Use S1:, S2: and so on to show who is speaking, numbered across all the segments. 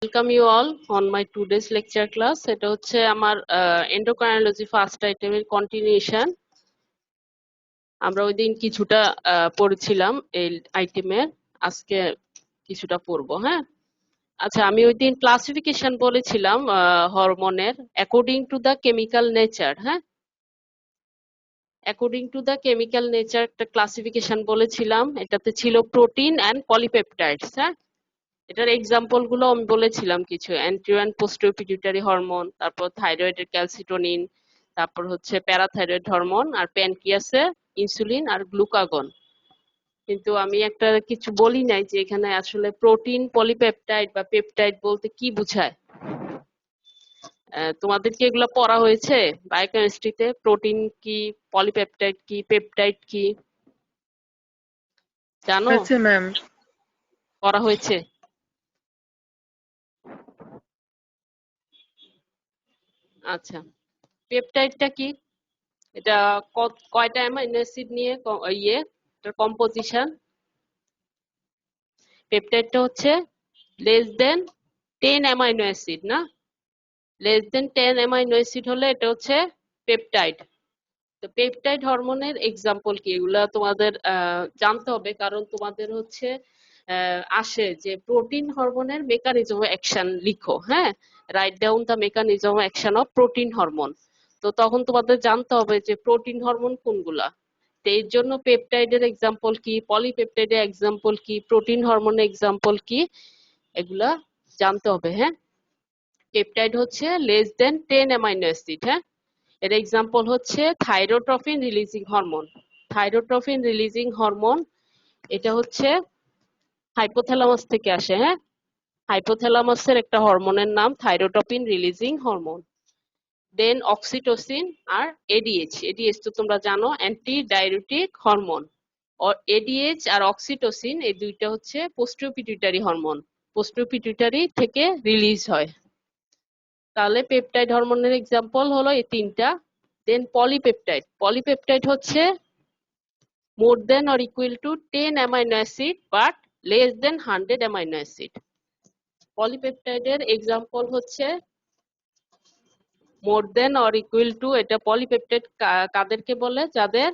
S1: Welcome you all on my today's lecture class. এটা হচ্ছে আমার endocrinology ফার্স্ট আইটেমের কন্টিনিউশন। আমরা ওই দিন কিছুটা পড়েছিলাম এই আইটেমের, আজকে কিছুটা পড়বো। হ্যাঁ, আচ্ছা, আমি ওই দিন ক্লাসিফিকেশন বলেছিলাম হরমোনের according to the chemical nature. হ্যাঁ, according to the chemical nature একটা ক্লাসিফিকেশন বলেছিলাম। এটাতে ছিল প্রোটিন অ্যান্ড পলিপেপটাইডস। হ্যাঁ, এটার এক্সাম্পল গুলো আমি বলেছিলাম কিছু, anterior and posterior pituitary hormone, তারপর থাইরয়েডের ক্যালসিটোনিন, তারপর হচ্ছে প্যারাথাইরয়েড হরমোন, আর প্যানক্রিয়াসে ইনসুলিন আর গ্লুকাগন। কিন্তু আমি একটা কিছু বলি নাই যে এখানে আসলে প্রোটিন, পলিপেপটাইড বা পেপটাইড বলতে কি বোঝায়। তোমাদের কি এগুলো পড়া হয়েছে বায়োকেমিস্ট্রিতে? প্রোটিন কি, পলিপেপটাইড কি, পেপটাইড কি জানো?
S2: হয়েছে ম্যাম।
S1: পড়া হয়েছে? আচ্ছা, পেপটাইডটা কি? এটা কয়টা অ্যামাইনো অ্যাসিড নিয়ে এটার কম্পোজিশন? পেপটাইডটা হচ্ছে লেস দেন 10 অ্যামাইনো অ্যাসিড, না? লেস দেন 10 অ্যামাইনো অ্যাসিড হলে এটা হচ্ছে পেপটাইড। তো পেপটাইড হরমোনের এক্সাম্পল কি, এগুলা তোমাদের জানতে হবে, কারণ তোমাদের হচ্ছে আসে যে প্রোটিন হরমোনের মেকানিজম অফ অ্যাকশন লিখো। হ্যাঁ, right down the mechanism of action of protein hormone. তো তখন তোমাদের জানতে হবে যে প্রোটিন হরমোন কোনগুলা। তো এর জন্য পেপটাইডের এক্সাম্পল কি, পলিপেপটাইডের এক্সাম্পল কি, প্রোটিন হরমোনের এক্সাম্পল কি, এগুলা জানতে হবে। হ্যাঁ, পেপটাইড হচ্ছে লেস দেন 10 অ্যামাইনো অ্যাসিড। হ্যাঁ, এর এক্সাম্পল হচ্ছে থাইরোট্রফিন রিলিজিং হরমোন। থাইরোট্রফিন রিলিজিং হরমোন এটা হচ্ছে হাইপোথ্যালামাস থেকে আসে। হ্যাঁ, হাইপোথ্যালামাসের একটা হরমোনের নাম থাইরোট্রপিন রিলিজিং হরমোন। দেন অক্সিটোসিন আর এডিএইচ। এডিএইচ তো তোমরা জানো, অ্যান্টি ডায়ুরেটিক হরমোন। এডিএইচ আর অক্সিটোসিন এই দুইটা হচ্ছে posterior pituitary hormone, posterior pituitary থেকে রিলিজ হয়। তাহলে পেপটাইড হরমোনের এক্সাম্পল হলো এই তিনটা। দেন পলিপেপটাইড। পলিপেপটাইড হচ্ছে more than or equal to 10 amino acid but less than 100 amino acid. পলিপেপটাইডের এক্সাম্পল হচ্ছে more than or equal to, এটা পলিপেপটাইড কাদেরকে বলে? যাদের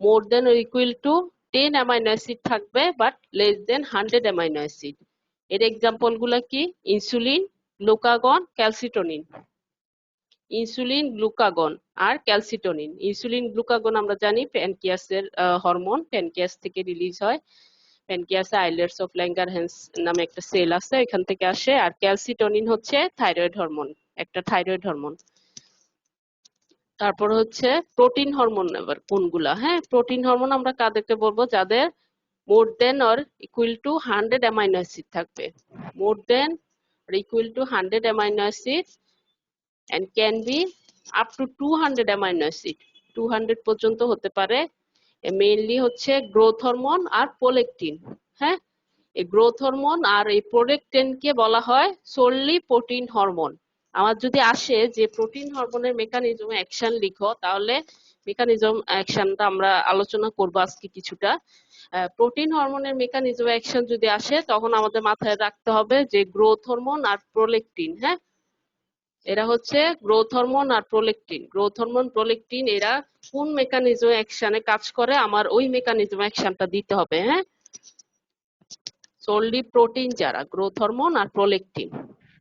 S1: more than or equal to 10 amino acid থাকবে but less than 100 amino acid. এর example গুলা কি? Insulin, glucagon, calcitonin. Insulin, glucagon আর ক্যালসিটোনিন। ইনসুলিন, গ্লুকাগন আমরা জানি প্যানক্রিয়াসের হরমোন, প্যানক্রিয়াস থেকে রিলিজ হয়। প্যানক্রিয়াসে আইলেটস অফ ল্যাঙ্গারহ্যান্স নামে একটা সেল আছে, এখান থেকে আসে। আর ক্যালসিটোনিন হচ্ছে থাইরয়েড হরমোন, একটা থাইরয়েড হরমোন। তারপর হচ্ছে প্রোটিন হরমোন। এবার কোনগুলা? হ্যাঁ, প্রোটিন হরমোন আমরা কাদেরকে বলবো? যাদের more than or equal to 100 amino acid থাকবে। More than or equal to 100 amino acid and can be up to 200 amino acid. 200 পর্যন্ত হতে পারে। মেইনলি হচ্ছে গ্রোথ হরমোন আর প্রোলেকটিন। হ্যাঁ, এই গ্রোথ হরমোন আর এই প্রোলেকটিনকে বলা হয় সোললি প্রোটিন হরমোন। আমার যদি আসে যে প্রোটিন হরমোনের মেকানিজম অ্যাকশন লিখো, তাহলে মেকানিজম অ্যাকশনটা আমরা আলোচনা করবো আজকে কিছুটা। প্রোটিন হরমোনের মেকানিজম অ্যাকশন যদি আসে, তখন আমাদের মাথায় রাখতে হবে যে গ্রোথ হরমোন আর প্রোলেকটিন। হ্যাঁ, এরা হচ্ছে গ্রোথ হরমোন আর প্রোলেকটিন। গ্রোথ হরমোন, প্রোলেকটিন এরা কোন মেকানিজম অ্যাকশনে কাজ করে, আমার ওই মেকানিজম অ্যাকশনটা দিতে হবে। হ্যাঁ, সোললি প্রোটিন যারা, গ্রোথ হরমোন আর প্রোলেকটিন,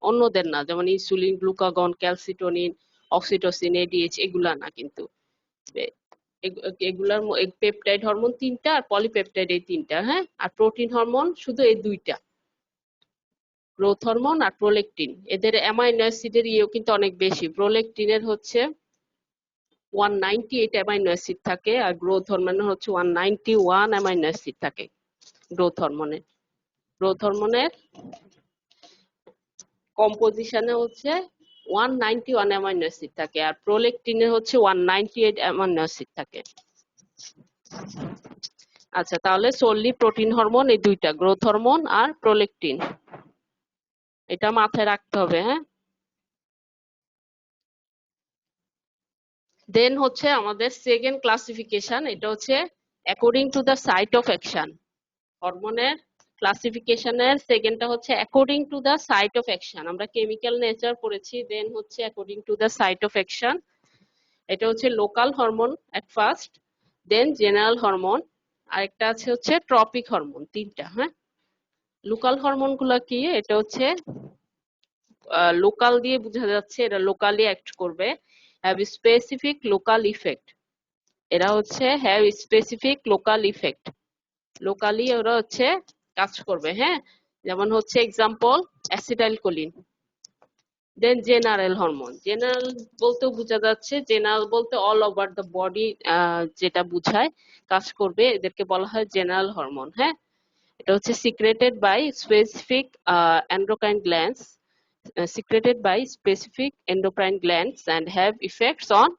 S1: অন্যদের না, যেমন insulin, glucagon, calcitonin, oxytocin, ADH, এগুলা না কিন্তু। এগুলার পেপটাইড হরমোন তিনটা আর পলিপেপটাইড এই তিনটা। হ্যাঁ, আর প্রোটিন হরমোন শুধু এই দুইটা, গ্রোথ হরমোন আর প্রোলেকটিন। এদের অ্যামাইনো অ্যাসিডের ইয়েও কিন্তু অনেক বেশি। প্রোলেকটিনের হচ্ছে 198 অ্যামাইনো অ্যাসিড থাকে, আর গ্রোথ হরমোনের হচ্ছে 191 অ্যামাইনো অ্যাসিড থাকে। গ্রোথ হরমোনের কম্পোজিশনে হচ্ছে 191 অ্যামাইনো অ্যাসিড থাকে, আর প্রোলেকটিনের হচ্ছে 198 অ্যামাইনো অ্যাসিড থাকে। আচ্ছা, তাহলে সোললি প্রোটিন হরমোন এই দুইটা, গ্রোথ হরমোন আর প্রোলেকটিন, এটা মাথায় রাখতে হবে। হ্যাঁ, দেন হচ্ছে আমাদের সেকেন্ড ক্লাসিফিকেশন, এটা হচ্ছে according to the site of action. হরমোনের ক্লাসিফিকেশনের সেকেন্ডটা হচ্ছে according to the site of action. আমরা কেমিক্যাল নেচার পড়েছি, দেন হচ্ছে according to the site of action. এটা হচ্ছে local hormone at first, then general hormone, আরেকটা আছে হচ্ছে ট্রপিক হরমোন। তিনটা। হ্যাঁ, লোকাল হরমোন গুলা কি? এটা হচ্ছে লোকাল দিয়ে বোঝা যাচ্ছে এরা লোকালি অ্যাক্ট করবে, হ্যাভ স্পেসিফিক লোকাল ইফেক্ট। এরা হচ্ছে have specific local effect, locally ওরা হচ্ছে কাজ করবে। হ্যাঁ, যেমন হচ্ছে এক্সাম্পল অ্যাসিটাইলকোলিন। দেন জেনারেল হরমোন, জেনারেল বলতেও বোঝা যাচ্ছে, জেনারেল বলতে অল ওভার দ্য বডি যেটা বুঝায় কাজ করবে, এদেরকে বলা হয় জেনারেল হরমোন। হ্যাঁ, এটা হচ্ছে secreted by specific endocrine glands, secreted by specific endocrine glands and have effects on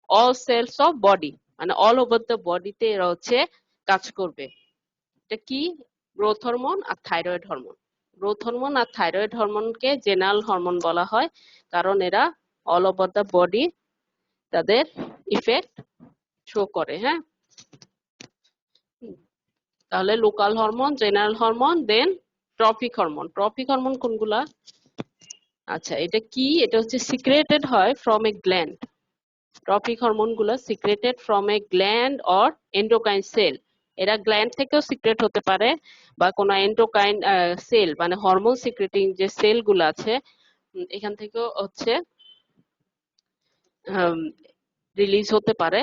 S1: all cells of body, মানে all over the body তে এরা হচ্ছে কাজ করবে। এটা কি? গ্রোথ হরমোন আর থাইরয়েড হরমোন। গ্রোথ হরমোন আর থাইরয়েড হরমোনকে জেনারেল হরমোন বলা হয়, কারণ এরা অল ওভার দ্য বডি তাদের ইফেক্ট শো করে। হ্যাঁ, তাহলে local hormone, general hormone, then tropic hormone. Tropic hormone কোনগুলা? আচ্ছা, এটা কি? এটা হচ্ছে সিক্রেটেড হয় from a gland. Tropic hormone গুলা secreted from a gland or endocrine cell. এরা গ্ল্যান্ড থেকেও সিক্রেট হতে পারে, বা কোনো এন্ডোক্রাইন সেল মানে হরমোন সিক্রেটিং যে সেল গুলো আছে এখান থেকেও হচ্ছে রিলিজ হতে পারে।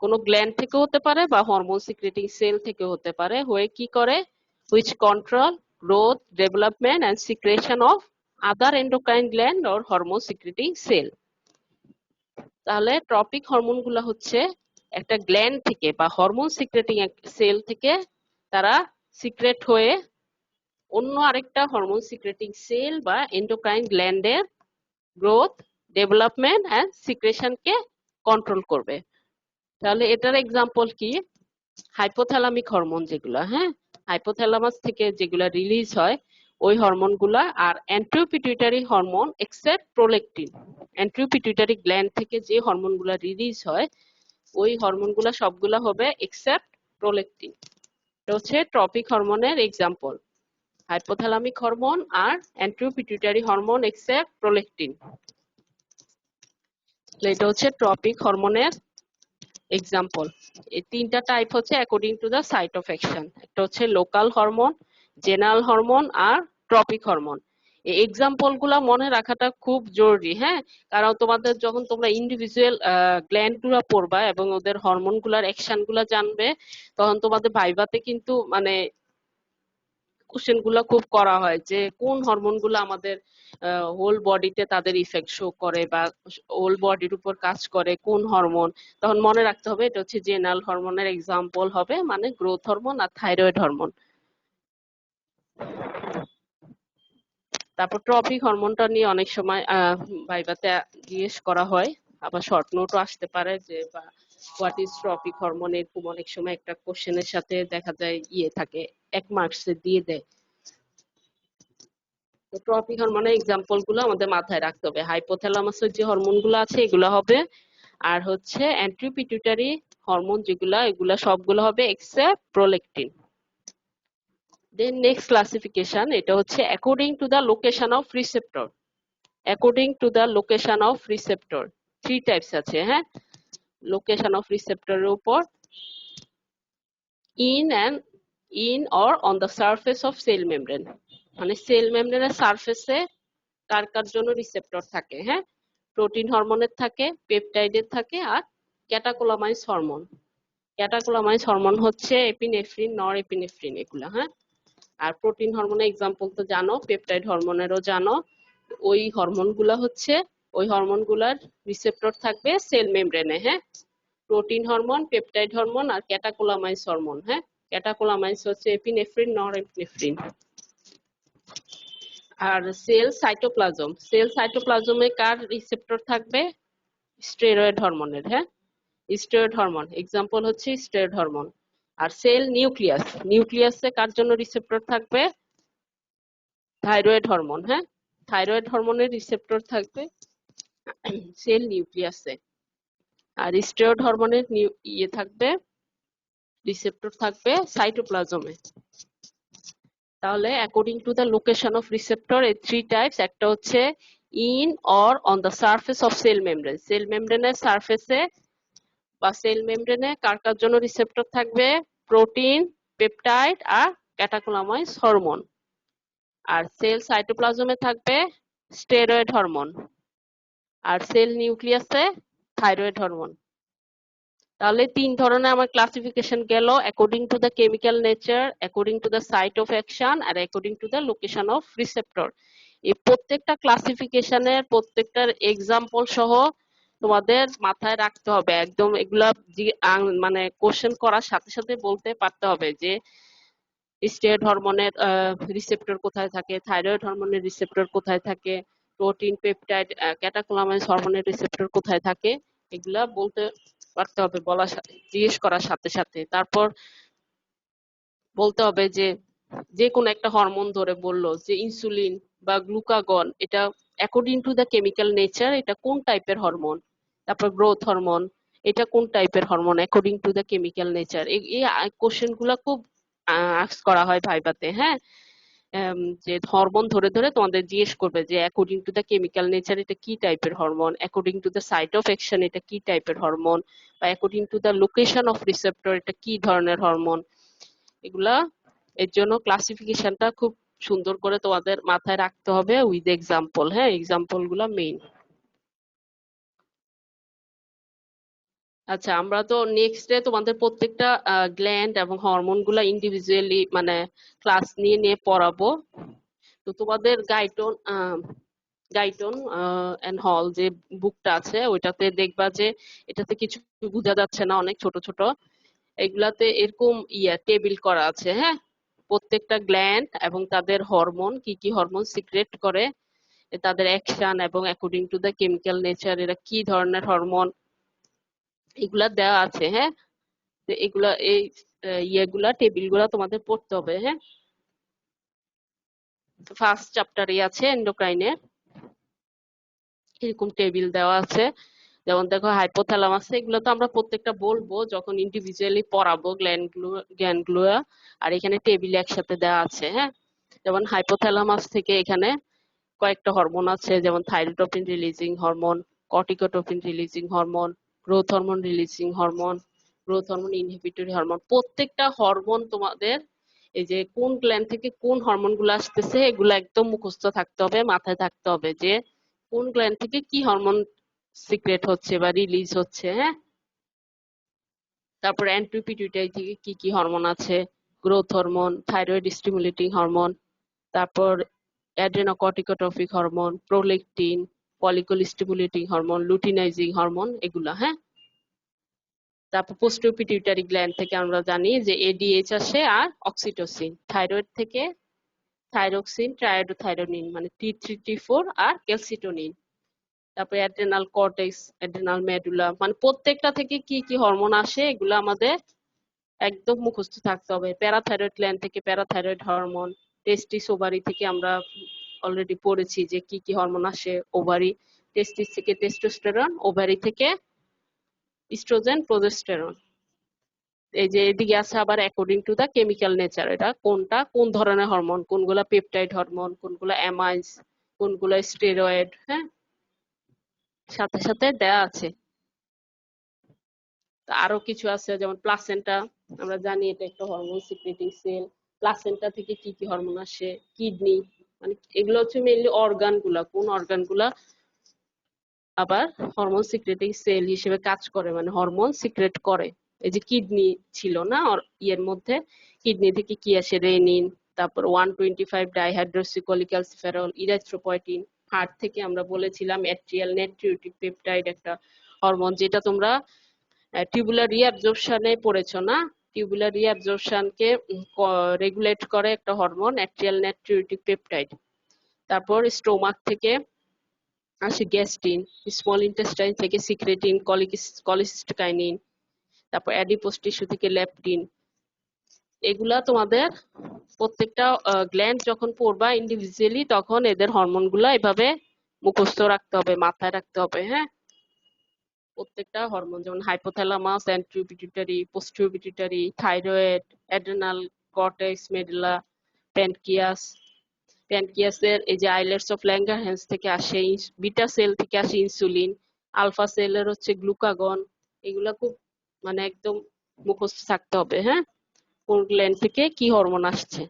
S1: কোনো গ্ল্যান্ড থেকেও হতে পারে বা হরমোন সিক্রেটিং সেল থেকেও হতে পারে। হয়ে কি করে? Which control growth, development and secretion of other endocrine gland or hormone secreting cell. তাহলে ট্রপিক হরমোন গুলা হচ্ছে একটা গ্ল্যান্ড থেকে বা হরমোন সিক্রেটিং সেল থেকে তারা সিক্রেট হয়ে অন্য আরেকটা হরমোন সিক্রেটিং সেল বা এন্ডোক্রাইন গ্ল্যান্ডের গ্রোথ, ডেভেলপমেন্ট এন্ড সিক্রেশনকে কন্ট্রোল করবে। তাহলে এটার এক্সাম্পল কি? হাইপোথ্যালামিক হরমোন যেগুলা, হ্যাঁ, হাইপোথ্যালামাস থেকে যেগুলা রিলিজ হয় ওই হরমোন গুলা, আর antipituitary hormone except prolactin. অ্যান্টিপিটুইটারি gland থেকে যে হরমোন গুলা রিলিজ হয় ওই হরমোন গুলা সবগুলা হবে এক্সেপ্ট প্রোলেকটিন। এটা হচ্ছে ট্রপিক হরমোনের এক্সাম্পল, হাইপোথ্যালামিক হরমোন আর অ্যান্টিপিটুইটারি হরমোন এক্সেপ্ট প্রোলেকটিন। এটা হচ্ছে ট্রপিক হরমোনের এক্সাম্পল। এই তিনটা টাইপ হচ্ছে according to the site of action. একটা হচ্ছে লোকাল হরমোন, জেনারেল হরমোন আর ট্রপিক হরমোন। এই এক্সাম্পল গুলা মনে রাখাটা খুব জরুরি। হ্যাঁ, কারণ তোমাদের যখন তোমরা ইন্ডিভিজুয়াল গ্ল্যান্ড গুলা পড়বা এবং ওদের হরমোন গুলার অ্যাকশন গুলা জানবে, তখন তোমাদের ভাইভাতে কিন্তু মানে কোশ্চেন গুলা খুব করা হয় যে কোন হরমোন গুলা আমাদের হোল বডিতে তাদের ইফেক্ট শো করে বা হোল বডির উপর কাজ করে কোন হরমোন। তখন মনে রাখতে হবে এটা হচ্ছে জেনারেল হরমোনের এক্সাম্পল হবে, মানে গ্রোথ হরমোন আর থাইরয়েড হরমোন। তারপর ট্রপিক হরমোনটা নিয়ে অনেক সময় ভাইভাতে জিজ্ঞেস করা হয়, আবার শর্ট নোটও আসতে পারে যে বা হোয়াট ইজ ট্রপিক হরমোন, এরকম অনেক সময় একটা কোশ্চেনের সাথে দেখা যায় ইয়ে থাকে, 1 মার্কসে দিয়ে দেয়। তো ট্রপিক হরমোনের এক্সাম্পল গুলো আমাদের মাথায় রাখতে হবে। হাইপোথ্যালামাসের যে হরমোন গুলো আছে এগুলো হবে, আর হচ্ছে অ্যান্টিপিটুইটারি হরমোন যেগুলা এগুলা সবগুলো হবে except prolactin. Then next classification, এটা হচ্ছে according to the location of receptor. According to the location of receptor 3 types আছে। হ্যাঁ, লোকেশন অফ রিসেপ্টরের উপর in or on the surface of cell membrane, মানে সেল মেমব্রেনের সারফেসে কার কার জন্য রিসেপ্টর থাকে। হ্যাঁ, প্রোটিন হরমোনের থাকে, পেপটাইডের থাকে, আর ক্যাটাকোলামাইজ হরমোন। ক্যাটাকোলামাইজ হরমোন হচ্ছে এপিনেফ্রিন, নর এপিনেফ্রিন এগুলা। হ্যাঁ, আর প্রোটিন হরমোনের এক্সাম্পল তো জানো, পেপটাইড হরমোনেরও জানো। ওই হরমোন গুলা হচ্ছে ওই হরমোন গুলার রিসেপ্টর থাকবে সেল মেমব্রেনে। হ্যাঁ, প্রোটিন হরমোন, পেপটাইড হরমোন আর ক্যাটাকোলামাইজ হরমোন। হ্যাঁ, ক্যাটাকোলামাইজ হচ্ছে এপিনেফ্রিন, নর এপিনেফ্রিন। আর সেল সাইটোপ্লাজম, সেল সাইটোপ্লাজমে কার রিসেপ্টর থাকবে? স্টেরয়েড হরমোনের। হ্যাঁ, স্টেরয়েড হরমোন এক্সাম্পল হচ্ছে স্টেরয়েড হরমোন। আর সেল নিউক্লিয়াস, নিউক্লিয়াসে কার জন্য রিসেপ্টর থাকবে? Thyroid hormone. হ্যাঁ, থাইরয়েড হরমোনের রিসেপ্টর থাকবে সেল নিউক্লিয়াসে। আর স্টেরয়েড হরমোনের ইয়ে থাকবে, রিসেপ্টর থাকবে সাইটোপ্লাজমে। তাহলে according to the location of receptor এই থ্রি টাইপস, একটা হচ্ছে in or on the surface of cell membrane, cell মেমব্রেনের সারফেসে বা সেল মেমব্রেনে কার কার জন্য রিসেপ্টর থাকবে, প্রোটিন, পেপটাইড আর ক্যাটাকোলামাইন হরমোন। আর সেল সাইটোপ্লাজমে থাকবে স্টেরয়েড হরমোন, আর সেল নিউক্লিয়াসে থাইরয়েড হরমোন। তাহলে তিন ধরনের আমার ক্লাসিফিকেশন গেল, according to the chemical nature, according to the site of action আর according to the location of receptor. এই প্রত্যেকটা ক্লাসিফিকেশনের প্রত্যেকটার এক্সাম্পল সহ তোমাদের মাথায় রাখতে হবে একদম, এগুলা মানে কোশ্চেন করার সাথে সাথে বলতে পারতে হবে যে স্টেরয়েড হরমোনের রিসেপ্টর কোথায় থাকে, থাইরয়েড হরমোনের রিসেপ্টর কোথায় থাকে, প্রোটিন, পেপটাইড, ক্যাটাকোলামাইন হরমোনের রিসেপ্টর কোথায় থাকে, এগুলা বলতে পারতে হবে বলার সাথে, জিজ্ঞেস করার সাথে সাথে। তারপর বলতে হবে যে যে কোনো একটা হরমোন ধরে বললো যে ইনসুলিন বা গ্লুকাগন, এটা according to the chemical nature এটা কোন টাইপের হরমোন। তারপর গ্রোথ হরমোন, এটা কোন টাইপের হরমোন according to the chemical nature. এই কোশ্চেন গুলা খুব আস্ক করা হয় ভাইবাতে, হ্যাঁ। যে হরমোন ধরে ধরে তোমাদের জিজ্ঞেস করবে যে according to the chemical nature এটা কি টাইপের হরমোন, according to the site of action এটা কি টাইপের হরমোন, বা according to the location of receptor এটা কি ধরনের হরমোন। এগুলা এর জন্য ক্লাসিফিকেশনটা খুব সুন্দর করে তোমাদের মাথায় রাখতে হবে উইথ এক্সাম্পল, হ্যাঁ, এক্সাম্পল গুলা মেইন। আচ্ছা, আমরা তো নেক্সট ডে তোমাদের প্রত্যেকটা গ্ল্যান্ড এবং হরমোন গুলা ইন্ডিভিজুয়ালি মানে ক্লাস নিয়ে নিয়ে পড়াবো। তো তোমাদের গাইটন এন্ড হল যে বুকটা আছে ওইটাতে দেখবা যে এটাতে কিছু বোঝা যাচ্ছে না, অনেক ছোট ছোট, এগুলাতে এরকম টেবিল করা আছে, হ্যাঁ। প্রত্যেকটা গ্ল্যান্ড এবং তাদের হরমোন, কি কি হরমোন সিক্রেট করে, তাদের অ্যাকশন এবং according to the chemical nature এরা কি ধরনের হরমোন, এগুলা দেওয়া আছে, হ্যাঁ। তো এগুলা এই ইয়েগুলা টেবিল গুলা তোমাদের পড়তে হবে, হ্যাঁ। ফার্স্ট চ্যাপ্টারে আছে এন্ডোক্রাইনের, এরকম টেবিল দেওয়া আছে। যেমন দেখো হাইপোথ্যালামাস, এগুলো তো আমরা প্রত্যেকটা বলবো যখন ইন্ডিভিজুয়ালি পড়াবো জ্ঞানগুলো। আর এখানে টেবিল একসাথে দেওয়া আছে, হ্যাঁ। যেমন হাইপোথ্যালামাস থেকে এখানে কয়েকটা হরমোন আছে, যেমন thyrotropin releasing hormone, corticotropin releasing hormone, growth hormone releasing hormone, growth hormone inhibitory hormone. প্রত্যেকটা হরমোন তোমাদের এই যে কোন গ্ল্যান্ড থেকে কোন হরমোন গুলো আসতেছে এগুলো একদম মুখস্থ থাকতে হবে, মাথায় থাকতে হবে যে কোন গ্ল্যান্ড থেকে কি হরমোন সিক্রেট হচ্ছে বা রিলিজ হচ্ছে, হ্যাঁ। তারপর অ্যান্টিপিটিউটারি থেকে কি কি হরমোন আছে, growth hormone, thyroid stimulating hormone, তারপর adrenocorticotrophic hormone, prolactin, follicle stimulating hormone, luteinizing hormone, এগুলা, হ্যাঁ। তারপর পোস্টেরিয়র পিটিউটারি গ্ল্যান্ড থেকে আমরা জানি যে এডিএইচ আসে আর অক্সিটোসিন, থাইরয়েড থেকে থাইরক্সিন, ট্রাইওডোথাইরোনিন মানে T3 T4 আর ক্যালসিটোনিন। তারপরে অ্যাড্রেনাল কর্টেক্স, অ্যাড্রেনাল মেডুলা, মানে প্রত্যেকটা থেকে কি কি হরমোন আসে এগুলো আমাদের একদম মুখস্থ থাকতে হবে। প্যারাথাইরয়েড গ্ল্যান্ড থেকে প্যারাথাইরয়েড হরমোন, টেস্টিস ওভারি থেকে আমরা অলরেডি পড়েছি যে কি কি হরমোন আসে, ওভারি, টেস্টিস থেকে টেস্টোস্টেরন, ওভারি থেকে ইস্ট্রোজেন, প্রোজেস্টেরন। এই যে এদিকে আছে আবার according to the chemical nature, এটা কোনটা কোন ধরনের হরমোন, কোনগুলা পেপটাইড হরমোন, কোনগুলা অ্যামাইন্স, কোনগুলা স্টেরয়েড, হ্যাঁ, সাথে সাথে দেয়া আছে। আরো কিছু আছে যেমন প্লাসেন্টা, আমরা জানি এটা একটা হরমোন সিক্রেটিং সেল। প্লাসেন্টা থেকে কি কি হরমোন আসে, কিডনি, মানে এগুলো হচ্ছে মেইনলি অর্গান গুলা, কোন অর্গান গুলা আবার হরমোন সিক্রেটিং সেল হিসেবে কাজ করে, মানে হরমোন সিক্রেট করে। এই যে কিডনি ছিল না ইয়ের মধ্যে, কিডনি থেকে কি আসে, রেনিন, তারপর 125 ডাইহাইড্রোক্সিকোলিক্যালসিফেরল, ইরাথ্রোপয়েটিন। হার্ট থেকে আমরা বলেছিলাম অ্যাট্রিয়াল নাইট্রিওটিক পেপটাইড, একটা হরমোন যেটা তোমরা টিউবুলার রিঅ্যাবজর্পশনে পড়েছো না, টিউবুলার রিঅ্যাবজর্পশনকে রেগুলেট করে একটা হরমোন অ্যাট্রিয়াল নাইট্রিওটিক পেপটাইড। তারপর স্টোমাক থেকে আসে গ্যাস্ট্রিন, স্মল ইন্টেস্টাইন থেকে সিক্রেটিন, কলিস্টিকাইনিন, তারপর অ্যাডিপোস টিস্যু থেকে লেপটিন। এগুলা তোমাদের প্রত্যেকটা গ্ল্যান্ড যখন পড়বা ইন্ডিভিজুয়ালি তখন এদের হরমোন গুলা এভাবে মুখস্থ রাখতে হবে, মাথায় রাখতে হবে, হ্যাঁ। প্রত্যেকটা হরমোন যেমন hypothalamus, anterior pituitary, posterior pituitary, thyroid, adrenal cortex, medulla, pancreas, প্যানক্রিয়াসের এই যে আইলেটস অফ ল্যাঙ্গারহ্যান্স থেকে আসে, বিটা সেল থেকে আসে ইনসুলিন, আলফা সেলের হচ্ছে গ্লুকাগন। এগুলা খুব মানে একদম মুখস্থ থাকতে হবে। হ্যাঁ, কোন গ্ল্যান্ড থেকে কি হরমোন আসছে,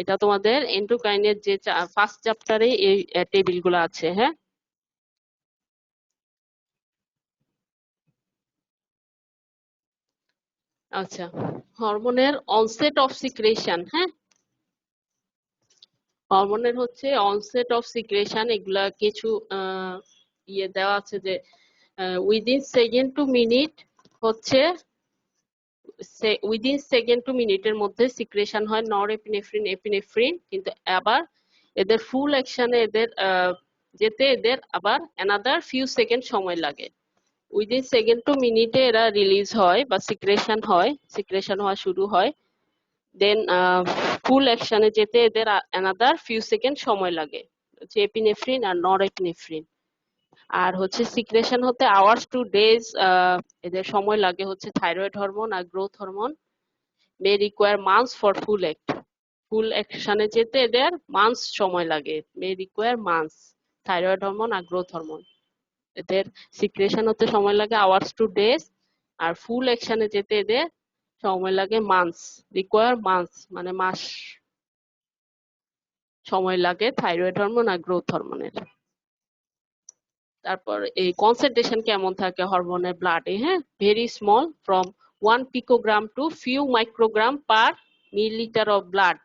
S1: এটা তোমাদের এন্ডোক্রাইনের যে ফার্স্ট চ্যাপ্টারে এই টেবিল গুলো আছে। হ্যাঁ, আচ্ছা, হরমোনের অনসেট অফ সিক্রেশন। হ্যাঁ, হরমোনের হচ্ছে অনসেট অফ সিক্রেশন, এগুলা কিছু ইয়ে দেওয়া আছে যে উইদিন সেকেন্ড টু মিনিট হচ্ছে, উইদিন সেকেন্ড টু মিনিটের মধ্যে সিক্রেশন হয় নর এপিনেফ্রিন, এপিনেফ্রিন, কিন্তু আবার এদের ফুল অ্যাকশনে এদের যেতে এদের আবার অ্যানাদার ফিউ সেকেন্ড সময় লাগে। উইদিন সেকেন্ড টু মিনিটে এরা রিলিজ হয় বা সিক্রেশন হয়, সিক্রেশন হওয়া শুরু হয়। দেন ফুল অ্যাকশনে যেতে এদের অ্যানাদার ফিউ সেকেন্ড সময় লাগে, হচ্ছে এপিনেফ্রিন আর নর এপিনেফ্রিন। আর হচ্ছে সিক্রেশন হতে আওয়ার্স টু ডেজ এদের সময় লাগে হচ্ছে থাইরয়েড হরমোন আর growth hormone. May require months for full act, full অ্যাকশনে যেতে এদের মান্থস সময় লাগে, may require months. Thyroid hormone আর গ্রোথ হরমোন এদের সিক্রেশন হতে সময় লাগে আওয়ার্স টু ডেজ, আর ফুল অ্যাকশনে যেতে এদের সময় লাগে মান্থস, রিকোয়ার মান্থস মানে মাস সময় লাগে থাইরয়েড হরমোন আর গ্রোথ হরমোনের। তারপর এই কনসেন্ট্রেশন কেমন থাকে হরমোনের ব্লাডে? হ্যাঁ, very small, from 1 picogram to few microgram per milliliter of blood.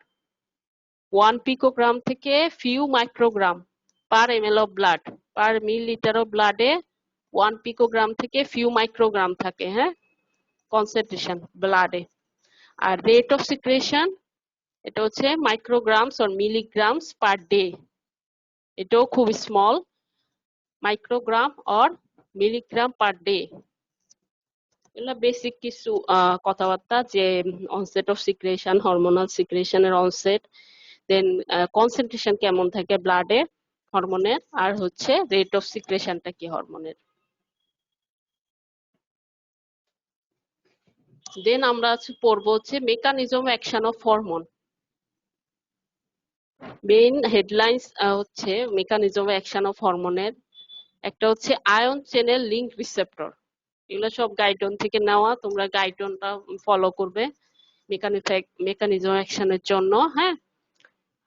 S1: 1 picogram থেকে few microgram per ML of blood, per milliliter of ব্লাডে 1 পিকোগ্রাম থেকে ফিউ মাইক্রোগ্রাম থাকে। হ্যাঁ, কনসেন্ট্রেশন ব্লাডে। আর রেট অফ সিক্রেশন, এটা হচ্ছে micrograms or milligrams per day, এটাও খুব small, microgram or milligram per day. এগুলা বেসিক কিছু কথাবার্তা যে অনসেট অফ সিক্রেশন, হরমোনাল সিক্রেশনের অনসেট, দেন কনসেন্ট্রেশন কেমন থাকে ব্লাডে হরমোনের, আর হচ্ছে রেট অফ সিক্রেশনটা কি হরমোনের। দেন আমরা পড়বো হচ্ছে mechanism action of hormone. Main headlines হচ্ছে মেকানিজম অ্যাকশন অফ হরমোনের। একটা হচ্ছে আয়ন চ্যানেল লিঙ্ক রিসেপ্টর, এগুলো সব গাইডন থেকে নেওয়া, তোমরা গাইডনটা ফলো করবে মেকানিজম অ্যাকশনের জন্য। হ্যাঁ,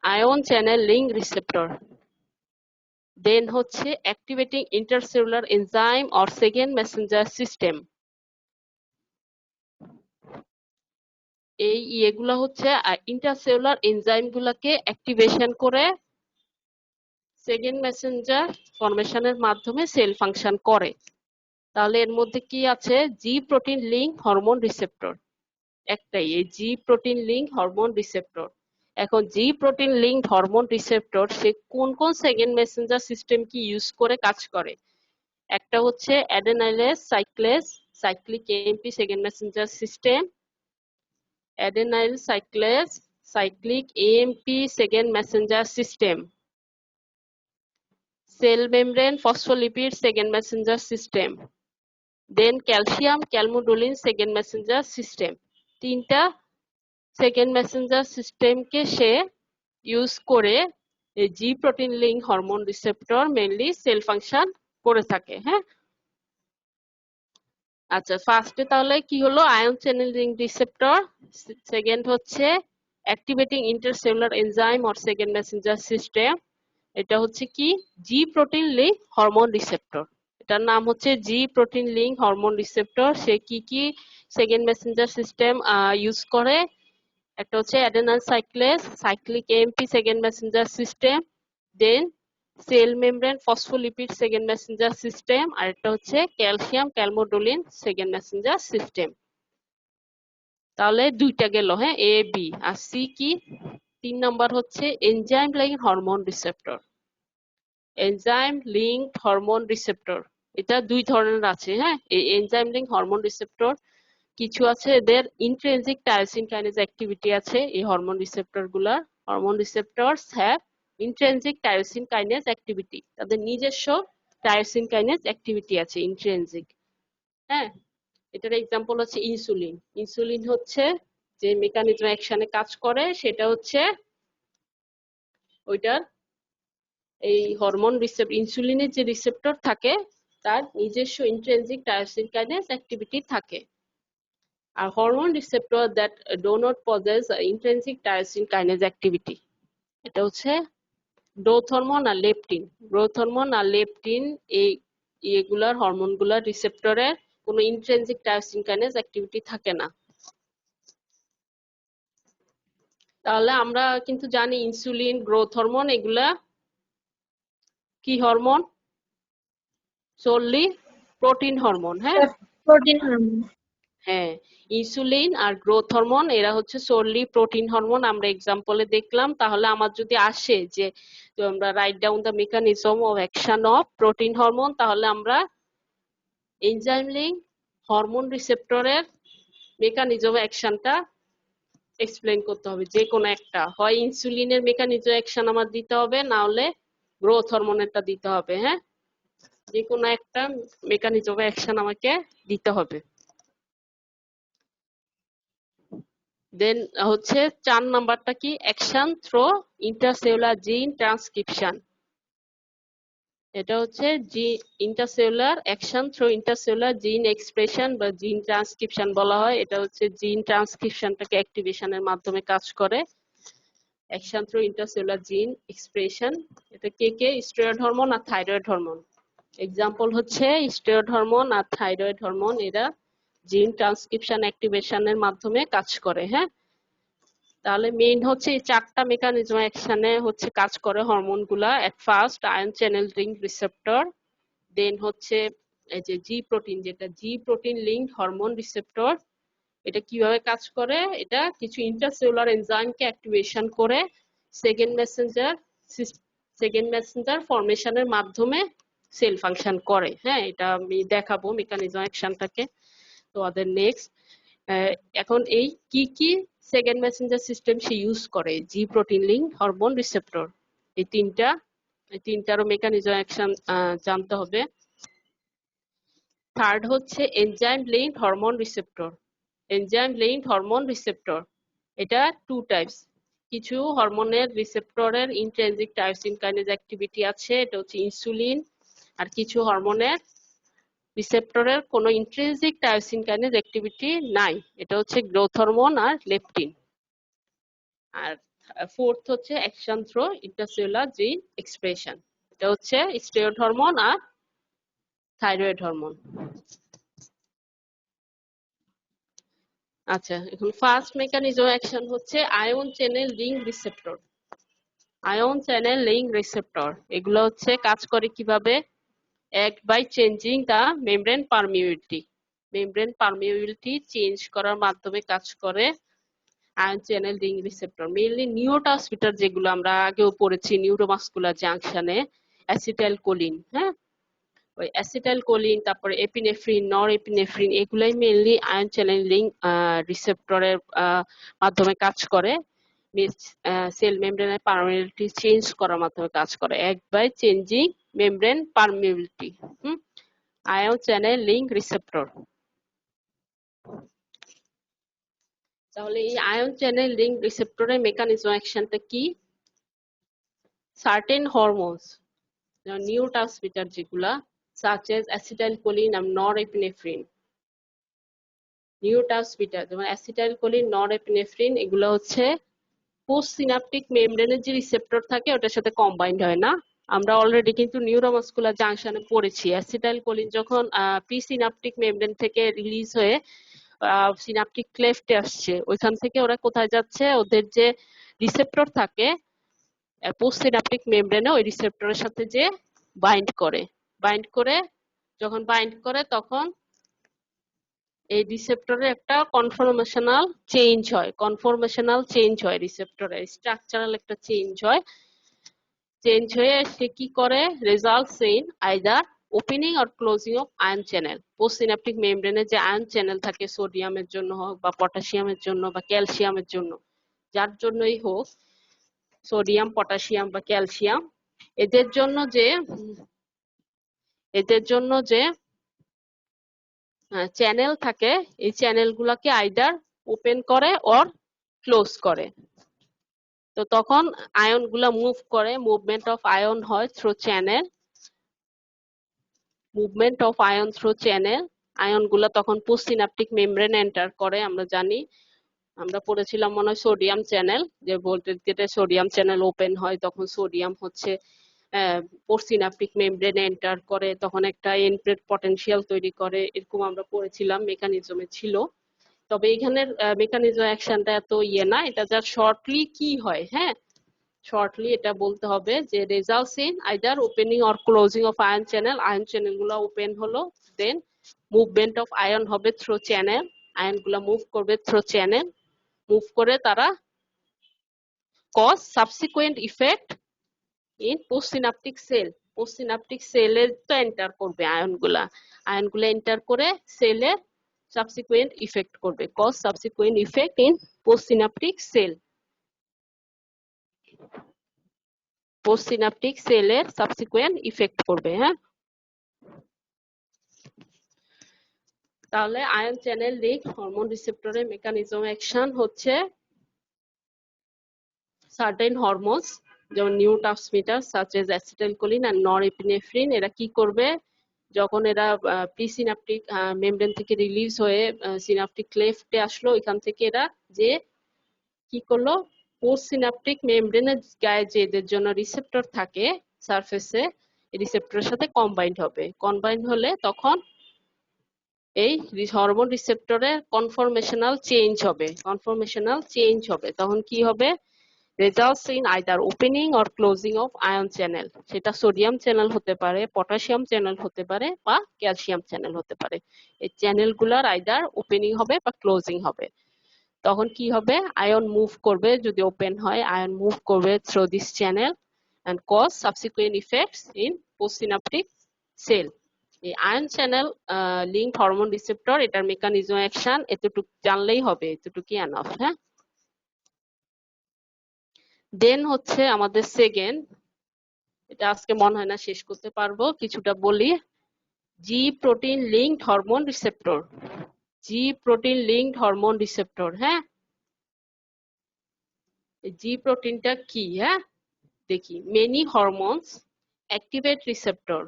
S1: ion channel link receptor. Then হচ্ছে activating intercellular enzyme or second messenger system. এই ইয়েগুলা হচ্ছে ইন্টারসেলুলার এনজাইম গুলাকে অ্যাক্টিভেশন করে সেকেন্ড মেসেঞ্জার ফরমেশনের মাধ্যমে সেল ফাংশন করে। তাহলে এর মধ্যে কি আছে? জি প্রোটিন লিঙ্ক হরমোন রিসেপ্টর, একটাই এই G protein link hormone receptor. এখন জি প্রোটিন লিঙ্ক হরমোন রিসেপ্টর সে কোন কোন সেকেন্ড মেসেঞ্জার সিস্টেম কি ইউজ করে কাজ করে? একটা হচ্ছে অ্যাডেনাইলেস cycles cyclic AMP second messenger system, adenyl cyclase cyclic AMP second messenger system, cell membrane phospholipid second messenger system, then calcium calmodulin second messenger system. তিনটা second messenger সিস্টেমকে সে use করে এই G protein link hormone receptor mainly cell function করে থাকে। হ্যাঁ, আচ্ছা, ফার্স্টে তাহলে কি হলো? Ion channel link receptor, second হচ্ছে activating intercellular enzyme or second messenger system, এটা হচ্ছে কি G protein link hormone receptor, এটার নাম হচ্ছে G protein link hormone receptor. সে কি কি সেকেন্ড মেসেঞ্জার সিস্টেম ইউজ করে? একটা হচ্ছে adenyl cyclase cyclic AMP second messenger system, then cell membrane phospholipid second messenger system, আর একটা হচ্ছে calcium calmodulin second messenger system. তাহলে দুইটা গেল। হ্যাঁ, এ বি আর সি কি? 3 নম্বর হচ্ছে enzyme link hormone receptor. Enzyme linked hormone receptor, এটা দুই ধরনের আছে। হ্যাঁ, এই এনজাইম লিঙ্ক হরমোন রিসেপ্টর কিছু আছে এদের ইন্ট্রিনসিক টাইরোসিন কাইনেজ অ্যাক্টিভিটি আছে। এই হরমোন রিসেপ্টর গুলার, hormone receptors have intrinsic tyrosine kinase activity, তাদের নিজস্ব টাইরোসিন কাইনেজ অ্যাক্টিভিটি আছে ইন্ট্রিনসিক। হ্যাঁ, এটার এক্সাম্পল হচ্ছে ইনসুলিন। ইনসুলিন হচ্ছে যে মেকানিজম অ্যাকশনে কাজ করে সেটা হচ্ছে ওইটার এই হরমোন ইনসুলিনের যে রিসেপ্টর থাকে তার নিজস্ব ইন্ট্রিনসিক টাইরোসিন কাইনেজ অ্যাক্টিভিটি থাকে। আর hormone receptor that do not possess intrinsic tyrosine kinase activity, এটা হচ্ছে গ্রোথ হরমোন আর লেপটিন। গ্রোথ হরমোন আর লেপটিন এই এগুলার হরমোনগুলার রিসেপ্টরের কোনো ইন্ট্রিনসিক টাইরোসিন কাইনেজ অ্যাক্টিভিটি থাকে না। তাহলে আমরা কিন্তু জানি ইনসুলিন, গ্রোথ হরমোন এগুলা কি হরমোন? Solely protein hormone. হ্যাঁ,
S2: প্রোটিন হরমোন।
S1: হ্যাঁ, ইনসুলিন আর গ্রোথ হরমোন এরা হচ্ছে সোললি প্রোটিন হরমোন। আমরা এক্সাম্পলে দেখলাম। তাহলে আমার যদি আসে যে আমরা write down the mechanism of action of protein hormone, তাহলে আমরা এনজাইম লিঙ্ক হরমোন রিসেপ্টরের মেকানিজম অ্যাকশনটা এক্সপ্লেন করতে হবে। যে কোনো একটা, হয় ইনসুলিনের মেকানিজম অ্যাকশন আমার দিতে হবে, না হলে গ্রোথ হরমোনেরটা দিতে হবে। হ্যাঁ, যে কোনো একটা মেকানিজম অ্যাকশন আমাকে দিতে হবে। দেন হচ্ছে 4 নাম্বারটা কি? Action through intercellular gene transcription. এটা হচ্ছে intercellular action through intercellular gene expression বা জিন ট্রান্সক্রিপশন বলা হয়। এটা হচ্ছে জিন ট্রান্সক্রিপশনটাকে অ্যাক্টিভেশনের মাধ্যমে কাজ করে। Action through intercellular gene expression, এটা কে? স্টেরয়েড হরমোন আর থাইরয়েড হরমোন। এক্সাম্পল হচ্ছে স্টেরয়েড হরমোন আর থাইরয়েড হরমোন, এরা জিন ট্রান্সক্রিপশন অ্যাক্টিভেশনের মাধ্যমে কাজ করে। হ্যাঁ, তাহলে মেইন হচ্ছে এই 4টা মেকানিজম অ্যাকশনে হচ্ছে কাজ করে হরমোন গুলা। At first ion channel ring receptor, then হচ্ছে এই যে জি প্রোটিন, যেটা G protein linked hormone receptor. এটা কিভাবে কাজ করে? এটা কিছু ইন্টারসেলুলার এনজাইমকে অ্যাক্টিভেশন করে সেকেন্ড মেসেঞ্জার ফরমেশনের মাধ্যমে সেল ফাংশন করে। হ্যাঁ, এটা আমি দেখাবো মেকানিজম অ্যাকশনটাকে তোমাদের নেক্সট। এখন এই কি সেকেন্ড মেসেঞ্জার সিস্টেম সে ইউজ করে? জি প্রোটিন লিঙ্ক হরমোন রিসেপ্টর, এই তিনটারও মেকানিজম অ্যাকশন জানতে হবে। থার্ড হচ্ছে enzyme link hormone receptor. Enzyme link hormone receptor এটা 2 টাইপস। কিছু হরমোনের রিসেপ্টরের ইন্ট্রিনসিক টাইরোসিন কাইনেজ অ্যাক্টিভিটি আছে, এটা হচ্ছে ইনসুলিন। আর কিছু হরমোনের রিসেপ্টরের কোনো ইন্ট্রিনসিক টাইরোসিন কাইনেজ অ্যাক্টিভিটি নাই, এটা হচ্ছে গ্রোথ হরমোন আর লেপটিন। আর ফোর্থ হচ্ছে action through intercellular gene expression, এটা হচ্ছে স্টেরয়েড হরমোন আর থাইরয়েড হরমোন। আচ্ছা, এখন ফার্স্ট মেকানিজম অ্যাকশন হচ্ছে ion channel ring receptor. Ion channel ring receptor এগুলো হচ্ছে কাজ করে কিভাবে? Act by changing the membrane permeability. Membrane permeability change করার মাধ্যমে কাজ করে ion channel ring receptor. Mainly neurotransmitter যেগুলো আমরা আগেও পড়েছি নিউরোমাসকুলার জাংশনে, অ্যাসিটাইলকোলিন। হ্যাঁ, ওই অ্যাসিটাইলকোলিন, তারপরে এপিনেফ্রিন, নর এপিনেফ্রিন, এগুলাই মেইনলি আয়ন চ্যানেল রিং রিসেপ্টরের মাধ্যমে কাজ করে। সেল মেমব্রেনের পারমিয়েবিলিটি চেঞ্জ করার মাধ্যমে কাজ করে, act by changing membrane permeability. Ion channel ring receptor. তাহলে এই আয়ন চ্যানেল রিং রিসেপ্টরের মেকানিজম অ্যাকশনটা কি? সার্টেন হরমোনস, নিউরোট্রান্সমিটার যেগুলা such as acetylcholine and norepinephrine, neurotransmitter যেমন অ্যাসিটাইলকোলিন, নরএপিনেফ্রিন, এগুলো হচ্ছে পোস্ট সিনাপটিক মেমব্রেনের যে রিসেপ্টর থাকে ওটার সাথে কম্বাইন্ড হয় না। আমরা অলরেডি কিন্তু নিউরোমাসকুলার জাংশনে পড়েছি অ্যাসিটাইলকোলিন যখন প্রি সিনাপটিক মেমব্রেন থেকে রিলিজ হয়ে সিনাপটিক ক্লেফটে আসছে, ওইখান থেকে ওরা কোথায় যাচ্ছে? ওদের যে রিসেপ্টর থাকে পোস্ট সিনাপটিক মেমব্রেনে, ওই রিসেপ্টরের সাথে যে যখন বাইন্ড করে তখন এই রিসেপ্টরের একটা কনফরমেশনাল চেঞ্জ হয় রিসেপ্টরের স্ট্রাকচারাল একটা চেঞ্জ হয়ে সে কি করে? Results in either opening or closing of ion channel. Postsynaptic মেমব্রেনে যে আয়ন চ্যানেল থাকে সোডিয়ামের জন্য হোক বা পটাশিয়ামের জন্য বা ক্যালসিয়ামের জন্য, যার জন্যই হোক, সোডিয়াম, পটাশিয়াম বা ক্যালসিয়াম, এদের জন্য যে চ্যানেল থাকে, এই চ্যানেল গুলাকে আইদার ওপেন করে অর ক্লোজ করে। তো তখন আয়ন গুলা মুভ করে, মুভমেন্ট অফ আয়ন হয় through channel, movement of ion through channel. Ion গুলা তখন পোস্টসিনাপটিক মেমব্রেন এন্টার করে। আমরা জানি, আমরা পড়েছিলাম মনে হয় সোডিয়াম চ্যানেল, যে ভোল্টেজ গেটে সোডিয়াম চ্যানেল ওপেন হয়, তখন সোডিয়াম হচ্ছে পোস্টসিনাপটিক মেমব্রেনে এন্টার করে, তখন একটা এনপ্রেট পটেনশিয়াল তৈরি করে, এরকম আমরা পড়েছিলাম, মেকানিজমে ছিল। তবে এখানের মেকানিজম অ্যাকশনটা এত ইয়ে না, এটা যা শর্টলি কি হয়, হ্যাঁ শর্টলি এটা বলতে হবে যে results in either opening or closing of ion channel. Ion channel গুলো ওপেন হলো, দেন মুভমেন্ট অফ আয়ন হবে থ্রু চ্যানেল, আয়ন গুলা মুভ করবে থ্রু চ্যানেল, মুভ করে তারা cause subsequent effect in postsynaptic cell. Postsynaptic সেলে তো এন্টার করবে আয়নগুলা, আয়নগুলো এন্টার করে সেলে সাবসিকুয়েন্ট ইফেক্ট করবে, cause subsequent effect in postsynaptic cell. Postsynaptic সেলের সাবসিকুয়েন্ট ইফেক্ট করবে। হ্যাঁ, তাহলে আয়ন চ্যানেল লিঙ্ক হরমোন রিসেপ্টরের মেকানিজম অ্যাকশন হচ্ছে সার্টেন হরমোনস যেমন নিউরোট্রান্সমিটার সাচ এজ অ্যাসিটাইলকোলিন আর নরএপিনেফ্রিন, এরা কি করবে যখন এরা প্রিসিনাপটিক মেমব্রেন থেকে রিলিজ হয়ে সিনাপটিক ক্লেফটে আসলো, এখান থেকে এরা যে কি করলো পোস্ট সিনাপটিক মেমব্রেনের গায়ে যে এদের জন্য রিসেপ্টর থাকে সারফেসে, রিসেপ্টরের সাথে কম্বাইন্ড হবে। কম্বাইন্ড হলে তখন এই হরমোন রিসেপ্টরের কনফরমেশনাল চেঞ্জ হবে, কনফরমেশনাল চেঞ্জ হবে, তখন কি হবে results in either opening or closing of ion channel। সেটা সোডিয়াম চ্যানেল হতে পারে, পটাশিয়াম চ্যানেল হতে পারে, বা ক্যালসিয়াম চ্যানেল হতে পারে। এই চ্যানেলগুলোর আইদার ওপেনিং হবে বা ক্লোজিং হবে। তখন কি হবে আয়ন মুভ করবে, যদি ওপেন হয় আয়ন মুভ করবে through this channel and cause subsequent effects in postsynaptic cell। এই ion channel link hormone receptor, এটার মেকানিজম অ্যাকশন এতটুকু জানলেই হবে, এতটুকু এনাফ। হ্যাঁ, দেন হচ্ছে আমাদের সেকেন্ড, এটা আজকে মনে হয় না শেষ করতে পারবো, কিছুটা বলি। জি প্রোটিন লিঙ্কড হরমোন রিসেপ্টর। জি প্রোটিন লিঙ্কড হরমোন রিসেপ্টর। হ্যাঁ, জি প্রোটিনটা কি? হ্যাঁ দেখি, many hormones activate receptor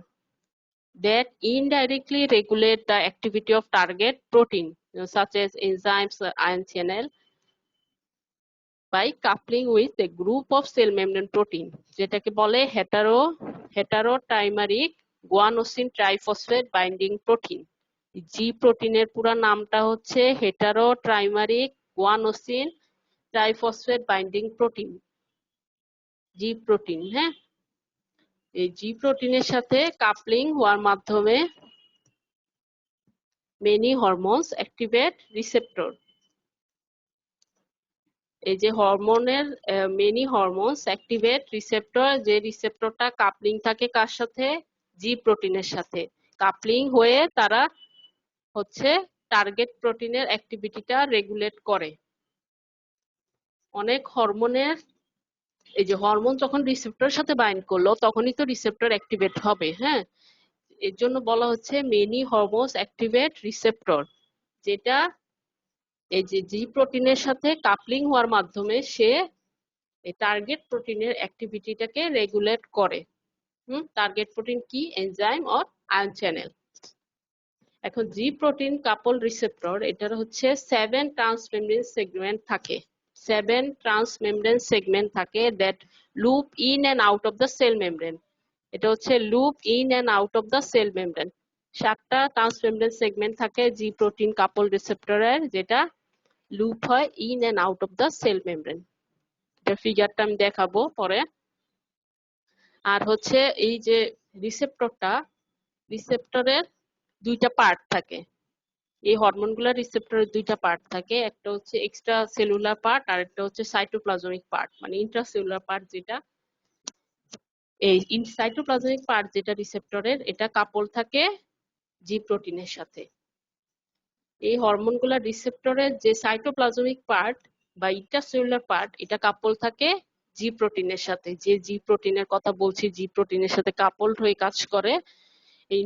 S1: that indirectly regulate the activity of target protein such as enzymes or ion channel by coupling with a group of cell membrane protein, যেটাকে বলে হেটারোট্রাইমারিক guanosine triphosphate binding protein. জি প্রোটিনের পুরো নামটা হচ্ছে হেটারোট্রাইমারিক guanosine triphosphate binding protein, জি protein. হ্যাঁ, এই জি প্রোটিনের সাথে কাপলিং হওয়ার মাধ্যমে মেনি হরমোনস অ্যাক্টিভেট রিসেপ্টর। এই যে হরমোনের মেনি হরমোনস অ্যাক্টিভেট রিসেপ্টর, যে রিসেপ্টরটা কাপলিং থাকে কার সাথে? জি প্রোটিনের সাথে। কাপলিং হয়ে তারা হচ্ছে টার্গেট প্রোটিনের অ্যাক্টিভিটিটা রেগুলেট করে। অনেক হরমোনের এই যে হরমোন যখন রিসেপ্টরের সাথে বাইন্ড করলো তখনই তো রিসেপ্টর অ্যাক্টিভেট হবে। হ্যাঁ, এর জন্য বলা হচ্ছে মেনি হরমোনস অ্যাক্টিভেট রিসেপ্টর, যেটা এই যে জি প্রোটিনের সাথে কাপলিং হওয়ার মাধ্যমে সে এই টার্গেট প্রোটিনের অ্যাক্টিভিটিটাকে রেগুলেট করে। টার্গেট প্রোটিন কি? Enzyme or ion channel. এখন জি প্রোটিন কাপল রিসেপ্টর, এটার হচ্ছে 7 ট্রান্সমেমব্রেন সেগমেন্ট থাকে, 7 ট্রান্সমেমব্রেন সেগমেন্ট থাকে that loop in and out of the cell membrane. এটা হচ্ছে loop in and out of the cell membrane. 7টা ট্রান্সমেমব্রেন সেগমেন্ট থাকে জি প্রোটিন কাপল রিসেপ্টরের, যেটা লুপ হয় in and out of the cell membrane. এটা ফিগারটা আমি দেখাবো পরে। আর হচ্ছে এই যে রিসেপ্টরটা, রিসেপ্টরের দুইটা পার্ট থাকে, এই হরমোনগুলোর রিসেপ্টরের দুইটা পার্ট থাকে, একটা হচ্ছে এক্সট্রা সেলুলার পার্ট আর একটা হচ্ছে সাইটোপ্লাজমিক পার্ট, মানে ইন্ট্রাসেলুলার পার্ট যেটা। এই সাইটোপ্লাজমিক পার্ট যেটা রিসেপ্টরের, এটা কাপল থাকে জি প্রোটিনের সাথে। এই হরমোনগুলোর রিসেপ্টরের যে সাইটোপ্লাজমিক পার্ট বা ইন্ট্রাসেলুলার পার্ট, এটা কাপল থাকে জি প্রোটিনের সাথে। যে জি প্রোটিনের কথা বলছি, জি প্রোটিনের সাথে কাপলড হয়ে কাজ করে, এই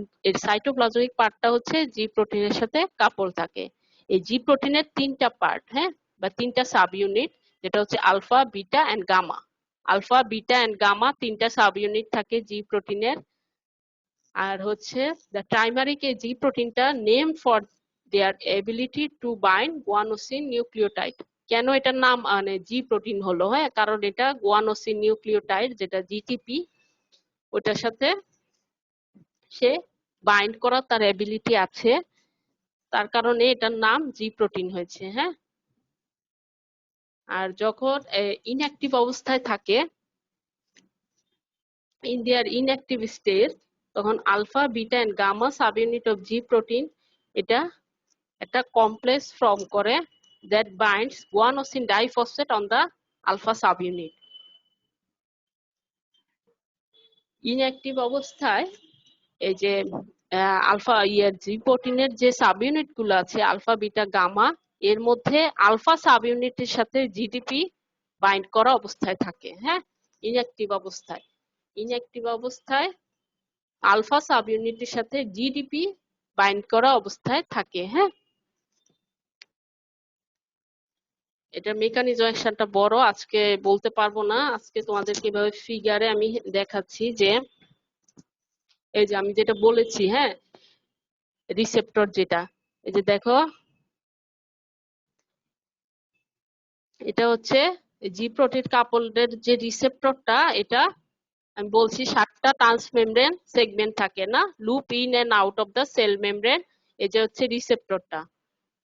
S1: সাইটোপ্লাজমিক পার্টটা হচ্ছে জি প্রোটিনের সাথে কাপল থাকে। এই জি প্রোটিনের তিনটা পার্ট, হ্যাঁ, বা তিনটা সাব ইউনিট, যেটা হচ্ছে alpha, beta and gamma. Alpha, beta and gamma তিনটা সাব ইউনিট থাকে জি প্রোটিনের। আর হচ্ছে দ্য ট্রাইমারিক এই জি প্রোটিনটা name for their ability to bind guanosine nucleotide. কেন এটার নাম মানে জি প্রোটিন হলো, হ্যাঁ, কারণ এটা গুয়ানোসিন নিউক্লিওটাইড যেটা জিটিপি, ওটার সাথে সে বাইন্ড করার তার এবিলিটি আছে, তার কারণে এটার নাম জি প্রোটিন হয়েছে, হ্যাঁ। আর যখন ইনঅ্যাক্টিভ অবস্থায় থাকে, in their inactive state, তখন alpha, beta and gamma subunit of G protein এটা একটা কমপ্লেক্স ফর্ম করে that binds guanosine diphosphate on the alpha subunit. Inactive অবস্থায় এই যে আলফা জি প্রোটিনের যে সাব ইউনিট গুলো আছে আলফা, বিটা, গামা, এর মধ্যে আলফা সাব ইউনিটের সাথে জিডিপি বাইন্ড করা অবস্থায় থাকে, হ্যাঁ, ইনঅ্যাক্টিভ অবস্থায়। ইনঅ্যাক্টিভ অবস্থায় আলফা সাব ইউনিটের সাথে জিডিপি বাইন্ড করা অবস্থায় থাকে, হ্যাঁ। এটা মেকানিজমটা বড়, আজকে বলতে পারবো না। আজকে তোমাদেরকে এভাবে ফিগারে আমি দেখাচ্ছি যে এই যে আমি যেটা বলেছি, হ্যাঁ, রিসেপ্টর যেটা, এই যে দেখো এটা হচ্ছে জি প্রোটিন কাপলের যে রিসেপ্টরটা, এটা আমি বলছি 7টা ট্রান্সমেমব্রেন সেগমেন্ট থাকে না, loop in and out of the cell membrane. এই যে হচ্ছে রিসেপ্টরটা,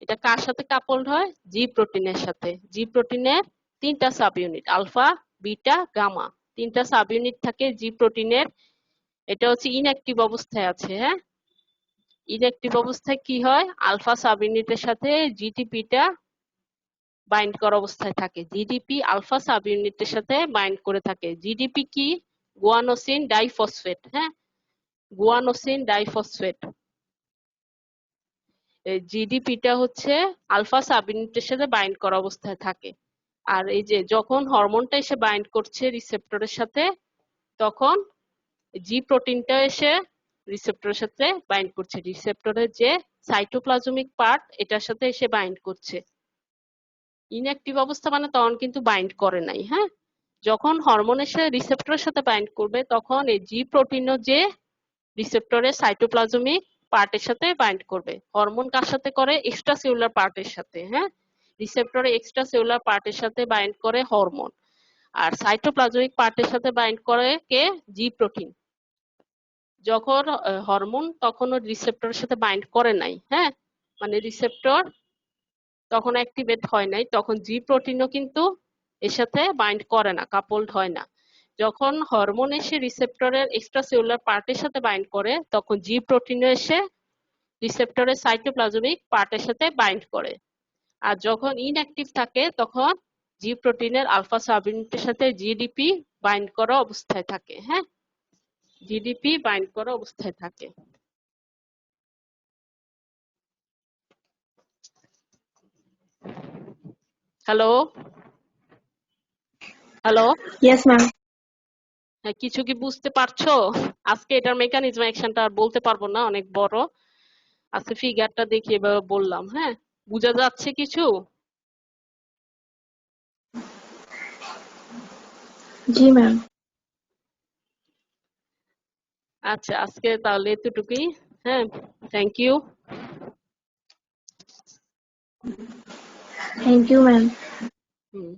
S1: এটা কার সাথে কাপলড হয়? জি প্রোটিনের সাথে। জি প্রোটিনের তিনটা subunit alpha, beta, gamma, তিনটা সাব ইউনিট থাকে জি প্রোটিনের। এটা হচ্ছে ইনঅ্যাক্টিভ অবস্থায় আছে, হ্যাঁ। ইনঅ্যাক্টিভ অবস্থায় কি হয়? আলফা সাব ইউনিটের সাথে জিটিপিটা বাইন্ড করা অবস্থায় থাকে, জিডিপি আলফা সাব ইউনিটের সাথে বাইন্ড করে থাকে। জিডিপি কি? গুয়ানোসিন ডাইফসফেট, হ্যাঁ, গুয়ানোসিন ডাইফসফেট। জিডিপিটা হচ্ছে আলফা সাব ইউনিটের সাথে বাইন্ড করা অবস্থায় থাকে। আর এই যে যখন হরমোনটা এসে বাইন্ড করছে রিসেপ্টরের সাথে, তখন জি প্রোটিনটা এসে রিসেপ্টরের সাথে বাইন্ড করছে, রিসেপ্টরের যে সাইটোপ্লাজমিক পার্ট এটার সাথে এসে বাইন্ড করছে। ইনঅ্যাক্টিভ অবস্থা মানে তখন কিন্তু বাইন্ড করে নাই, হ্যাঁ। যখন হরমোন এসে রিসেপ্টরের সাথে বাইন্ড করবে, তখন এই জি প্রোটিনও যে রিসেপ্টরের সাইটোপ্লাজমিক পার্টের সাথে বাইন্ড করবে। হরমোন কার সাথে করে? এক্সট্রা সেলুলার পার্টের সাথে, হ্যাঁ। রিসেপ্টরে এক্সট্রা সেলুলার পার্টের সাথে বাইন্ড করে হরমোন, আর সাইটোপ্লাজমিক পার্টের সাথে বাইন্ড করে কে? জি প্রোটিন। যখন হরমোন তখন রিসেপ্টরের সাথে বাইন্ড করে নাই, হ্যাঁ, মানে রিসেপ্টর তখন অ্যাক্টিভেট হয় নাই, তখন জি প্রোটিনও কিন্তু এর সাথে বাইন্ড করে না, কাপলড হয় না। যখন হরমোন এসে রিসেপ্টরের এক্সট্রা সেলুলার পার্টের সাথে বাইন্ড করে, তখন জি প্রোটিনও এসে রিসেপ্টরের সাইটোপ্লাজমিক পার্টের সাথে বাইন্ড করে। আর যখন ইনঅ্যাক্টিভ থাকে, তখন জি প্রোটিনের আলফা সাব ইউনিটের সাথে জিডিপি বাইন্ড করা অবস্থায় থাকে, হ্যাঁ, জিডিপি বাইন্ড করা অবস্থায় থাকে। Hello hello
S2: Yes, ma'am.
S1: হ্যাঁ, কিছু কি বুঝতে পারছো? আজকে এটার মেকানিজম অ্যাকশনটা আর বলতে পারবো না, অনেক বড়। আজকে ফিগারটা দেখে এভাবে বললাম, হ্যাঁ, বুঝা যাচ্ছে কিছু?
S2: जी मैम।
S1: আচ্ছা, আজকে তাহলে এতটুকুই, হ্যাঁ, thank you.
S2: Thank you ma'am.
S1: Hmm.